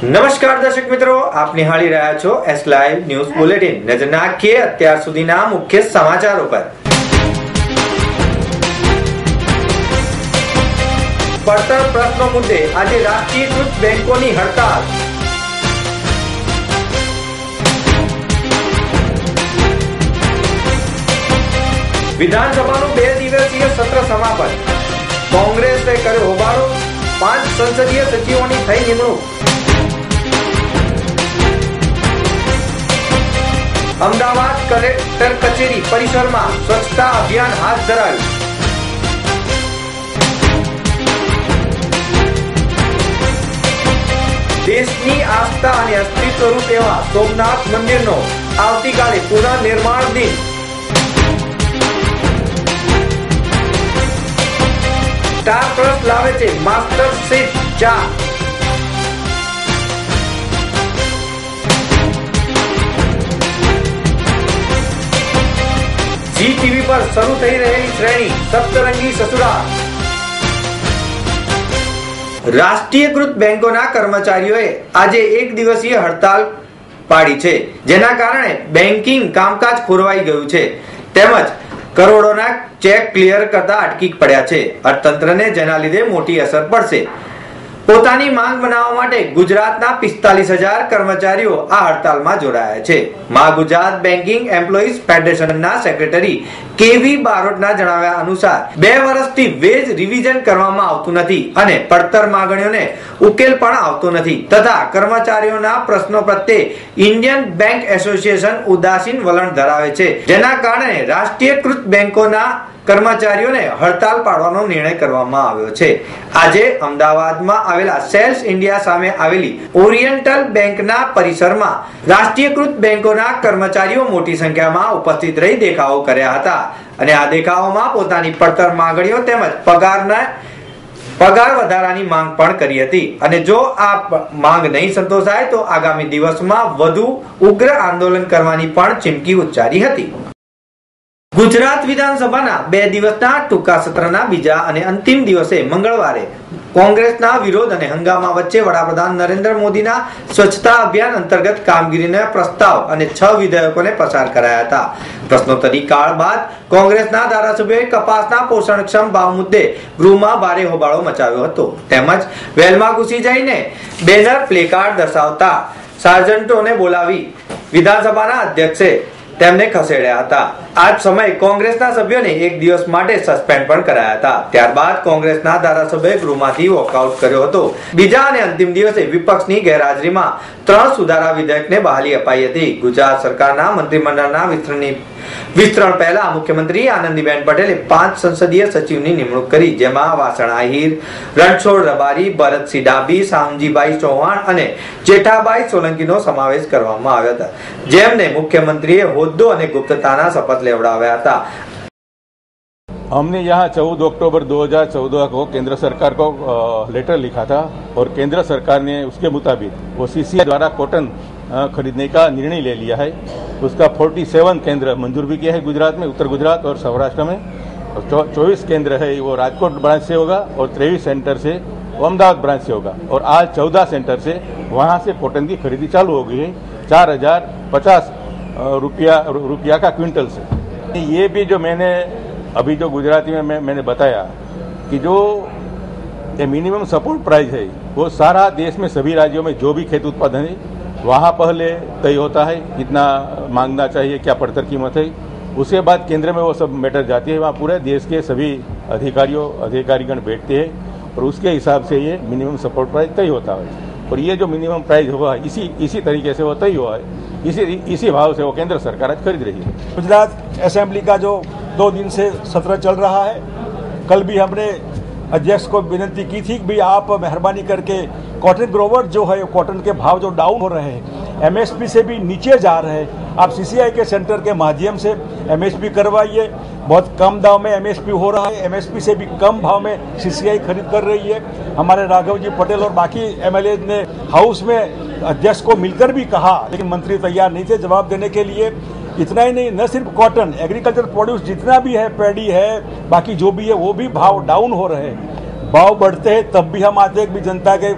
નમસ્કાર દર્શક મિત્રો, આપ નિહાળી રહ્યા છો એસ લાઈવ ન્યૂઝ બુલેટિન। નજર નાખીએ અત્યાર સુધીના મુખ્ય સમાચારો પર। પડતર પ્રશ્નો મુદ્દે આજે રાષ્ટ્રીયકૃત બેંકોની હડતાલ। વિધાનસભાનું 2 દિવસીય સત્ર સમાપન। કોંગ્રેસે કર્યો હોબાળો, 5 સંસદીય સચિવોની થઈ નિમણૂક। અમદાવાદ કલેક્ટર કચેરી પરિસરમાં સ્વચ્છતા અભિયાન હાથ ધરાયું। દેશની આસ્થા અને અસ્તિત્વરૂપ એવા સોમનાથ મંદિરનો આવતીકાલે પુનઃનિર્માણ દિન। સ્ટાર પ્લસ લાવે છે માસ્ટર શેફ 4। જી ટીવી પર શરૂ થઈ રહેલી શ્રેણી સપ્તરંગી સસુરાલ। રાષ્ટ્રીયકૃત બેંકોના કર્મચારીઓએ આજે 1 દિવસીય હડતાલ પાડી છે, જેના કારણે બેન્કિંગ કામકાજ ખોરવાઈ ગયું છે તેમજ કરોડોના ચેક ક્લિયર કરતા અટકી પડ્યા છે। અર્થતંત્રને જેના લીધે મોટી અસર પડશે। પોતાની માંગ બનાવવા માટે ગુજરાતના 45,000 કર્મચારીઓ આ હડતાલમાં જોડાયા છે। મા ગુજરાત બેન્કિંગ એમ્પ્લોઈઝ ફેડરેશનના સેક્રેટરી કેવી બારોટના જણાવ્યા અનુસાર 2 વર્ષથી વેજ રિવિઝન કરવામાં આવતું નથી અને પડતર માંગણીઓને ઉકેલ પણ આવતો નથી તથા કર્મચારીઓના પ્રશ્નો પ્રત્યે ઇન્ડિયન બેંક એસોસિએશન ઉદાસીન વલણ ધરાવે છે, જેના કારણે રાષ્ટ્રીયકૃત બેંકોના કર્મચારીઓને હડતાલ પાડવાનો નિર્ણય કરવામાં આવ્યો છે। આજે અમદાવાદમાં આવેલા સેલ્સ ઇન્ડિયા સામે આવેલી ઓરિએન્ટલ બેંકના પરિસરમાં રાષ્ટ્રીયકૃત બેંકોના કર્મચારીઓ મોટી સંખ્યામાં ઉપસ્થિત રહી દેખાવો કર્યા હતા અને આ દેખાવોમાં પોતાની પડતર માંગણીઓ તેમજ પગાર વધારાની માંગ પણ કરી હતી અને જો આ માંગ નહીં સંતોષાય તો આગામી દિવસમાં વધુ ઉગ્ર આંદોલન કરવાની પણ ચીમકી ઉચ્ચારી હતી। ગુજરાત વિધાનસભાના 2 દિવસના ટૂંકા સત્રના બીજા અને અંતિમ દિવસે મંગળવારે કોંગ્રેસના વિરોધ અને હંગામા વચ્ચે વડાપ્રધાન નરેન્દ્ર મોદીના સ્વચ્છતા અભિયાન અંતર્ગત કામગીરીના પ્રસ્તાવ અને 6 વિધેયકોને પસાર કરાયા હતા। પ્રશ્નોત્તરી કાળ બાદ કોંગ્રેસના ધારાસભ્યોએ કપાસના પોષણક્ષમ ભાવ મુદ્દે ગૃહમાં ભારે હોબાળો મચાવ્યો હતો તેમજ વેલમાં ઘૂસી જઈને બેનર પ્લેકાર્ડ દર્શાવતા સાર્જન્ટોને બોલાવી વિધાનસભાના અધ્યક્ષે તેમને ખસેડ્યા હતા। આ જ સમયે કોંગ્રેસના સભ્યોને 1 દિવસ માટે સસ્પેન્ડ પણ કરાયા હતા। ત્યારબાદ કોંગ્રેસના ધારાસભ્યોએ ગૃહમાંથી વોકઆઉટ કર્યો હતો। બીજા અને અંતિમ દિવસે વિપક્ષની ગેરહાજરીમાં 3 સુધારા વિધેયકને બહાલી અપાઈ હતી। ગુજરાત સરકારના મંત્રીમંડળના વિસ્તરણ પહેલા મુખ્યમંત્રી આનંદીબેન પટેલે 5 સંસદીય સચિવની નિમણૂક કરી, જેમાં વાસણ આહિર, રણછોડ રબારી, ભરતસિંહ ડાભી, શામજીભાઈ ચૌહાણ અને જેઠાભાઈ સોલંકીનો સમાવેશ કરવામાં આવ્યો હતો, જેમને મુખ્યમંત્રીએ હોદ્દો અને ગુપ્તતાના શपथ लेवड़ाया था। हमने यहाँ 14 अक्टूबर 2014 को केंद्र सरकार को लेटर लिखा था और केंद्र सरकार ने उसके मुताबिक वो सीसीआई द्वारा कॉटन खरीदने का निर्णय ले लिया है। उसका 47 केंद्र मंजूर भी किया है गुजरात में, उत्तर गुजरात और सौराष्ट्र में। 24 केंद्र है वो राजकोट ब्रांच से होगा और 23 सेंटर से वो अहमदाबाद ब्रांच से होगा और आज 14 सेंटर से वहाँ से कॉटन की खरीदी चालू हो गई है 4,050 रुपया का क्विंटल से। ये भी जो मैंने अभी जो गुजराती में मैंने बताया कि जो ये मिनिमम सपोर्ट प्राइस है वो सारा देश में सभी राज्यों में जो भी खेत उत्पादन है वहाँ पहले तय होता है कितना मांगना चाहिए, क्या पड़तर कीमत है। उसके बाद केंद्र में वो सब मैटर जाती है, वहाँ पूरे देश के सभी अधिकारीगण बैठते हैं और उसके हिसाब से ये मिनिमम सपोर्ट प्राइस तय होता है। और ये जो मिनिमम प्राइस हुआ है इसी तरीके से वो तय हुआ है, इसी भाव से वो केंद्र सरकार आज खरीद रही है। गुजरात असेंबली का जो 2 दिन से सत्र चल रहा है, कल भी हमने अध्यक्ष को विनती की थी कि भाई आप मेहरबानी करके कॉटन ग्रोवर जो है कॉटन के भाव जो डाउन हो रहे हैं, एमएसपी से भी नीचे जा रहे हैं, आप सीसीआई के सेंटर के माध्यम से एमएसपी करवाइए। बहुत कम दाम में एमएसपी हो रहा है, एमएसपी से भी कम भाव में सीसीआई खरीद कर रही है। हमारे राघव जी पटेल और बाकी एमएलए ने हाउस में अध्यक्ष को मिलकर भी कहा, लेकिन मंत्री तैयार नहीं थे जवाब देने के लिए। इतना ही नहीं, न सिर्फ कॉटन, एग्रीकल्चर प्रोड्यूस जितना भी है, पैडी है, बाकी जो भी है वो भी भाव डाउन हो रहे हैं। भाव बढ़ते हैं तब भी हम आते हैं कि जनता के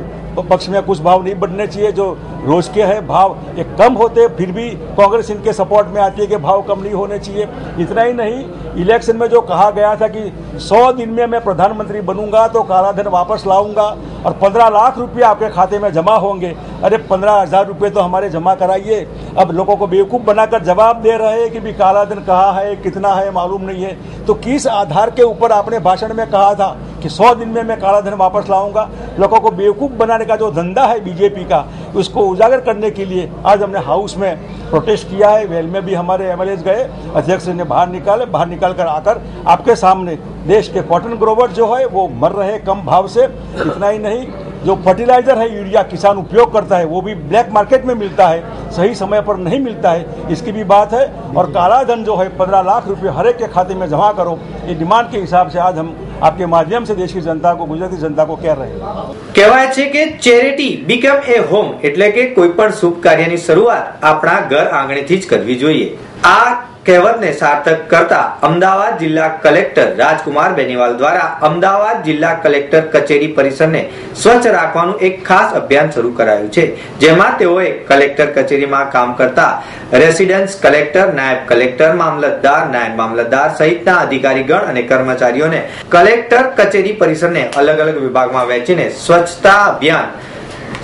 पक्ष में कुछ भाव नहीं बढ़ने चाहिए। जो रोज के हैं भाव ये कम होते, फिर भी कांग्रेस इनके सपोर्ट में आती है कि भाव कम नहीं होने चाहिए। इतना ही नहीं, इलेक्शन में जो कहा गया था कि 100 दिन में मैं प्रधानमंत्री बनूंगा तो काला धन वापस लाऊंगा और 15 लाख रुपये आपके खाते में जमा होंगे। अरे 15,000 रुपये तो हमारे जमा कराइए। अब लोगों को बेवकूफ़ बनाकर जवाब दे रहे हैं कि भी काला धन कहाँ है, कितना है, मालूम नहीं है। तो किस आधार के ऊपर आपने भाषण में कहा था कि 100 दिन में मैं काला धन वापस लाऊंगा? लोगों को बेवकूफ़ बनाने का जो धंधा है बीजेपी का, उसको उजागर करने के लिए आज हमने हाउस में प्रोटेस्ट किया है। वेल में भी हमारे एमएलएस गए, अध्यक्ष ने बाहर निकाल कर आकर आपके सामने देश के कॉटन ग्रोवर जो है वो मर रहे कम भाव से। इतना ही नहीं, जो फर्टिलाइजर है यूरिया किसान उपयोग करता है वो भी ब्लैक मार्केट में मिलता है, सही समय पर नहीं मिलता है, इसकी भी बात है। और काला धन जो है 15 लाख रुपये हर एक के खाते में जमा करो, ये डिमांड के हिसाब से आज हम आपके माध्यम से देश की जनता को, ગુજરાતી जनता को कह रहे हैं। કહેવાય છે કે ચેરિટી બીકમ એ હોમ, એટલે કે કોઈ પણ શુભ કાર્યની શરૂઆત આપણા ઘર આંગણેથી જ કરવી જોઈએ। આ કહેવતને સાર્થક કરતા અમદાવાદ જિલ્લા કલેક્ટર રાજકુમાર બેનીવાલ દ્વારા અમદાવાદ જિલ્લા કલેક્ટર કચેરી પરિસરને સ્વચ્છ રાખવાનું એક ખાસ અભિયાન શરૂ કરાયું છે, જેમાં તેઓએ કલેક્ટર કચેરીમાં કામ કરતા રેસિડેન્સ કલેક્ટર, નાયબ કલેક્ટર, મામલતદાર, નાયબ મામલતદાર સહિતના અધિકારીગણ અને કર્મચારીઓને કલેક્ટર કચેરી પરિસરને અલગ અલગ વિભાગમાં વહેંચીને સ્વચ્છતા અભિયાન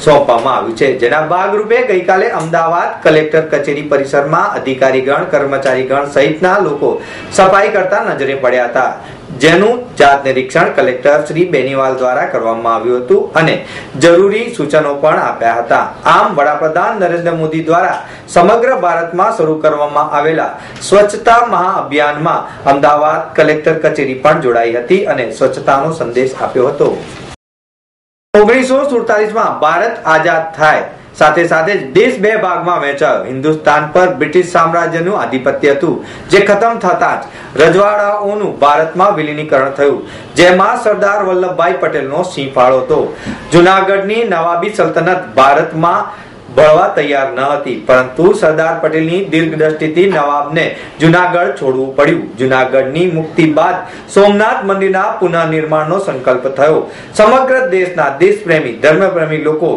સોંપવામાં આવ્યું છે, જેના ભાગરૂપે ગઈકાલે અમદાવાદ કલેક્ટર કચેરી પરિસરમાં અધિકારીગણ, કર્મચારીગણ સહિતના લોકો સફાઈ કરતા નજરે પડ્યા હતા, જેનું જાત નિરીક્ષણ કલેક્ટર શ્રી બેનીવાલ દ્વારા કરવામાં આવ્યું હતું અને જરૂરી સૂચનો પણ આપ્યા હતા। આમ વડાપ્રધાન નરેન્દ્ર મોદી દ્વારા સમગ્ર ભારતમાં શરૂ કરવામાં આવેલા સ્વચ્છતા મહાઅભિયાનમાં અમદાવાદ કલેક્ટર કચેરી પણ જોડાઈ હતી અને સ્વચ્છતાનો સંદેશ આપ્યો હતો। 1947 માં ભારત આઝાદ થાય સાથે સાથે દેશ બે ભાગમાં વહેંચાયો। હિન્દુસ્તાન પર બ્રિટિશ સામ્રાજ્યનું આધિપત્ય હતું, જે ખતમ થતા જ રજવાડાઓનું ભારતમાં વિલીનીકરણ થયું, જેમાં સરદાર વલ્લભભાઈ પટેલનો સિંહ ફાળો હતો। જૂનાગઢની નવાબી સલ્તનત ભારતમાં ભળવા તૈયાર ન હતી, પરંતુ સરદાર પટેલની દીર્ઘદ્રષ્ટિથી નવાબને જૂનાગઢ છોડવું પડ્યું। જૂનાગઢની મુક્તિ બાદ સોમનાથ મંદિરના પુનઃનિર્માણનો સંકલ્પ થયો। સમગ્ર દેશના દેશપ્રેમી, ધર્મપ્રેમી લોકો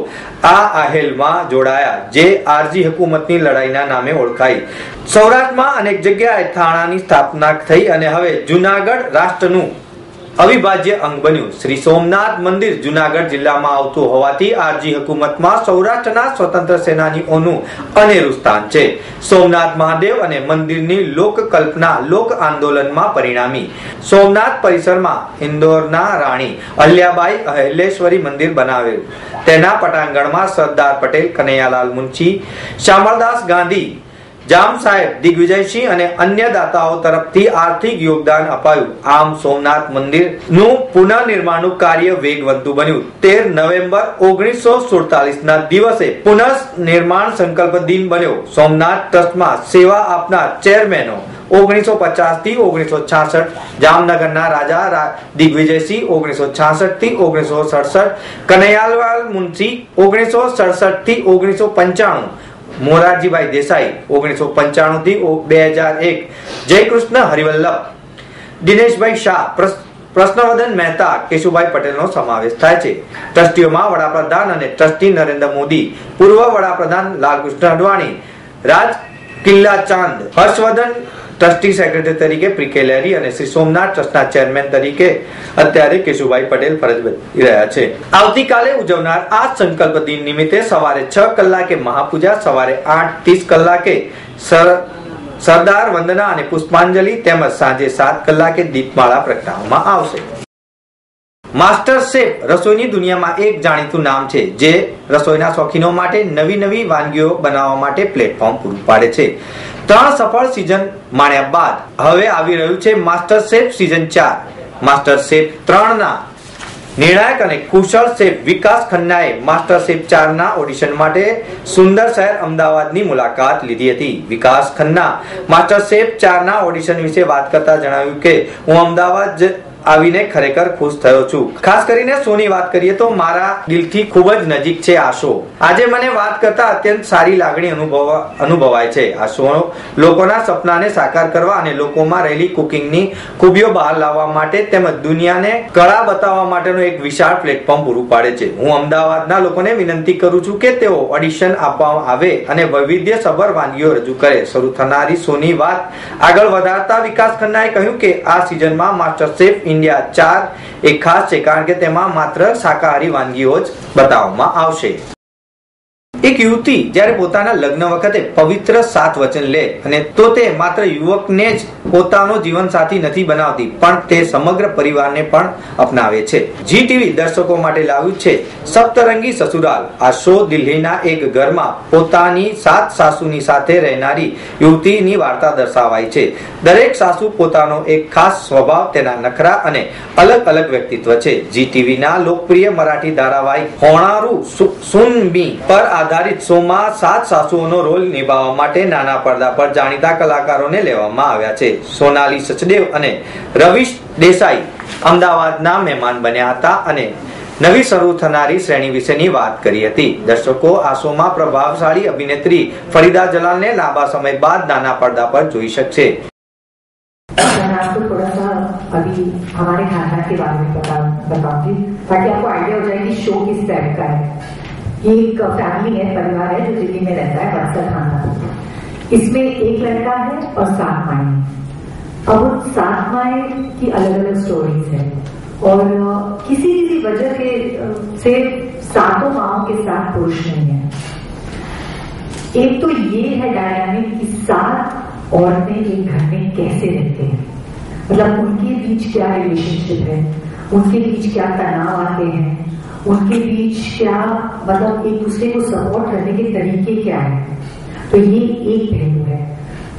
આ આહેલમાં જોડાયા, જે આરજી હુકુમતની લડાઈના નામે ઓળખાઈ। સૌરાષ્ટ્રમાં અનેક જગ્યાએ થાણાની સ્થાપના થઈ અને હવે જૂનાગઢ રાષ્ટ્રનું અવિભાજ્ય અંગ બન્યું। શ્રી સોમનાથ મંદિર જૂનાગઢ જિલ્લામાં આવતું હોવાથી આરજી હુકુમતમાં સૌરાષ્ટ્રના સ્વતંત્ર સેનાનીઓનું અનેરું સ્થાન છે। સોમનાથ મહાદેવ અને મંદિરની લોક કલ્પના લોક આંદોલનમાં પરિણામી। સોમનાથ પરિસરમાં ઇન્દોરના રાણી અહલ્યાબાઈ અહેલેશ્વરી મંદિર બનાવેલું, તેના પટાંગણમાં સરદાર પટેલ, કનૈયાલાલ મુનશી, શ્યામળદાસ ગાંધી, જામ સાહેબ, દિગ્વિજયસિંહ અને અન્ય દાતાઓ તરફથી આર્થિક યોગદાન અપાયું। આમ સોમનાથ મંદિરનું પુનઃનિર્માણનું કાર્ય વેગવંતું બન્યું। 13 નવેમ્બર 1947 ના દિવસે પુનઃનિર્માણ સંકલ્પ દિન બન્યો। સોમનાથ ટ્રસ્ટમાં સેવા આપનાર ચેરમેનો 1950 થી 1966, જામનગરના રાજા દિગ્વિજયસિંહ 1966 થી 1967, કનૈયાલાલ મુનશી 1967 થી 1995, મોરારજીભાઈ દેસાઈ 1995 થી 2001, જયકૃષ્ણ હરિવલ્લભ, દિનેશભાઈ શાહ, પ્રશ્નવદન મહેતા, કેશુભાઈ પટેલનો સમાવેશ થાય છે। ટ્રસ્ટીઓમાં વડાપ્રધાન અને ટ્રસ્ટી નરેન્દ્ર મોદી, પૂર્વ વડાપ્રધાન લાલકૃષ્ણ અડવાણી, રાજ કિલ્લા ચાંદ, હર્ષવર્ધન ટ્રસ્ટી સેક્રેટરી તરીકે પ્રીકે લેરી અને શ્રી સોમનાથ ટ્રસ્ટના ચેરમેન તરીકે અત્યારે કેશુભાઈ પટેલ ફરજ બજાવી રહ્યા છે। આવતીકાલે ઉજવનાર આ સંકલ્પ દિન નિમિત્તે સવારે 6 કલાકે મહાપૂજા, સવારે 8:30 કલાકે સરદાર વંદના અને પુષ્પાંજલિ તેમજ સાંજે 7 કલાકે દીપમાળા પ્રગટાવવામાં આવશે। માસ્ટર શેફ રસોઈની દુનિયામાં એક જાણીતું નામ છે, જે રસોઈના શોખીનો માટે નવી નવી વાનગીઓ બનાવવા માટે પ્લેટફોર્મ પૂરું પાડે છે। 3 સફળ સીઝન માણ્યા બાદ હવે આવી રહ્યું છે master chef season 4। Master chef 3 ના નિર્ણાયક અને કુશળ શેફ વિકાસ ખન્નાએ માસ્ટર શેફ 4 ના ઓડિશન માટે સુંદર શહેર અમદાવાદની મુલાકાત લીધી હતી। વિકાસ ખન્ના માસ્ટર શેફ 4 ના ઓડિશન વિશે વાત કરતા જણાવ્યું કે હું અમદાવાદ આવીને ખરેખર ખુશ થયો છું. ખાસ કરીને શોની વાત કરીએ તો મારા દિલથી ખૂબ જ નજીક છે આ શો. આજે મને વાત કરતા અત્યંત સારી લાગણી અનુભવાય છે. આ શો લોકોના સપનાને સાકાર કરવા અને લોકોમાં રહેલી કુકિંગની ખૂબીઓ બહાર લાવવા માટે તેમજ દુનિયાને કળા બતાવવા માટેનો એક વિશાળ પ્લેટફોર્મ પૂરું પાડે છે. હું અમદાવાદના લોકોને વિનંતી કરું છું કે તેઓ ઓડિશન આપવા આવે અને વૈવિધ્યસભર વાનગીઓ રજૂ કરે. શરૂ થનારી શોની વાત આગળ વધારતા વિકાસ ખન્નાએ કહ્યું કે આ સિઝનમાં માસ્ટર શેફ ઇન્ડિયા 4 એક ખાસ છે કારણ કે તેમાં માત્ર શાકાહારી વાનગીઓ જ બતાવવામાં આવશે. એક યુવતી જ્યારે પોતાના લગ્ન વખતે પવિત્ર 7 વચન લે અને તો તે માત્ર યુવકને જ પોતાનો જીવનસાથી નથી બનાવતી પણ તે સમગ્ર પરિવારને પણ અપનાવે છે. જી ટીવી દર્શકો માટે લાવ્યું છે સપ્તરંગી સસુરાલ. આ શો દિલ્હીના એક ઘરમાં પોતાની 7 સાસુની સાથે રહેનારી યુવતીની વાર્તા દર્શાવાય છે. દરેક સાસુ પોતાનો એક ખાસ સ્વભાવ, તેના નખરા અને અલગ અલગ વ્યક્તિત્વ છે. જી ટીવીના લોકપ્રિય મરાઠી ધારાવાહિક હોણારું સુનમી પર આધારિત શોમાં 7 સાસુઓનો રોલ નિભાવવા માટે નાના પડદા પર જાણીતા કલાકારોને લેવામાં આવ્યા છે. સોનાલી સચદેવ અને રવિશ દેસાઈ અમદાવાદના મહેમાન બન્યા હતા અને નવી શરૂ થનારી શ્રેણી વિશેની વાત કરી હતી. દર્શકો આ શોમાં પ્રભાવશાળી અભિનેત્રી ફરીદા જલાલને લાંબા સમય બાદ નાના પડદા પર જોઈ શકશે. आपको थोड़ा सा अभी हमारे खानदान के बारे में बताऊंगी ताकि आपको आइडिया हो जाए कि शो किस टाइप का है. ये एक फैमिली है, परिवार है जो दिल्ली में रहता है, बक्सर खानदान. इसमें एक लड़का है और 7 माएं. अब उन 7 माएं की अलग अलग स्टोरीज है और किसी वजह से 7 माओं के साथ पुरुष नहीं है. एक तो ये है डायनामिक कि 7 औरतें एक घर में कैसे रहते हैं, मतलब उनके बीच क्या रिलेशनशिप है, उनके बीच क्या तनाव आते हैं, उनके बीच क्या मतलब एक दूसरे को सपोर्ट करने के तरीके क्या है. तो ये एक पहलू है.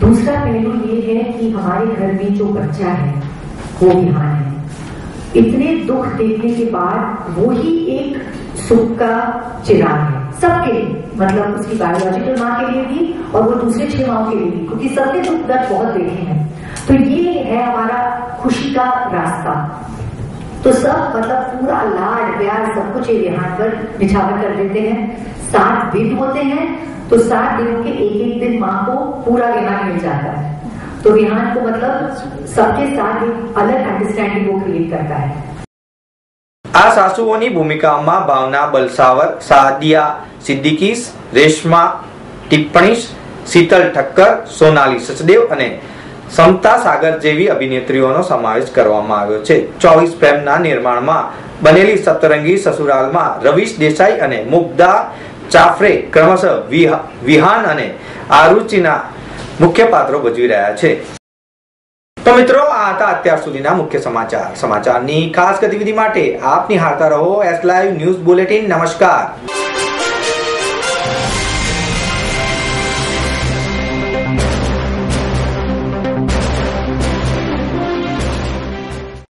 दूसरा पहलू ये है कि हमारे घर में जो बच्चा है वो विहान है. इतने दुख देखने के बाद वो ही एक सुख का चिराग है सबके लिए, मतलब उसकी बायोलॉजिकल माँ के लिए भी और वो दूसरे 6 माओं के लिए भी, क्योंकि सबने दुख दर्द बहुत देखे हैं. तो ये है हमारा खुशी का रास्ता. तो सब मतलब पूरा लाड प्यार सब कुछ यहाँ पर निछावर कर देते हैं. 7 दिन होते हैं तो 7 दिनों के एक दिन माँ को पूरा विहान मिल जाता है. तो विहान को मतलब सबके साथ एक अलग अंडरस्टैंडिंग को क्रिएट करता है. આ સાસુઓની ભૂમિકાઓમાં ભાવના બલસાવર, સાદિયા સિદ્દીકી, રેશમા ટિપ્પણીશ, શીતલ ઠક્કર, સોનાલી સચદેવ અને સમતા સાગર જેવી અભિનેત્રીઓનો સમાવેશ કરવામાં આવ્યો છે. 24 ફ્રેમના નિર્માણમાં બનેલી સપ્તરંગી સસુરાલમાં રવિશ દેસાઈ અને મુગ્ધા ચાફરે ક્રમશઃ વિહાન અને આરુચિના મુખ્ય પાત્રો ભજવી રહ્યા છે. તો મિત્રો આ હતા અત્યાર સુધીના મુખ્ય સમાચારની ખાસ ગતિવિધિ માટે આપ નિહાળતા રહો એસ લાઈવ ન્યૂઝ બુલેટિન. નમસ્કાર.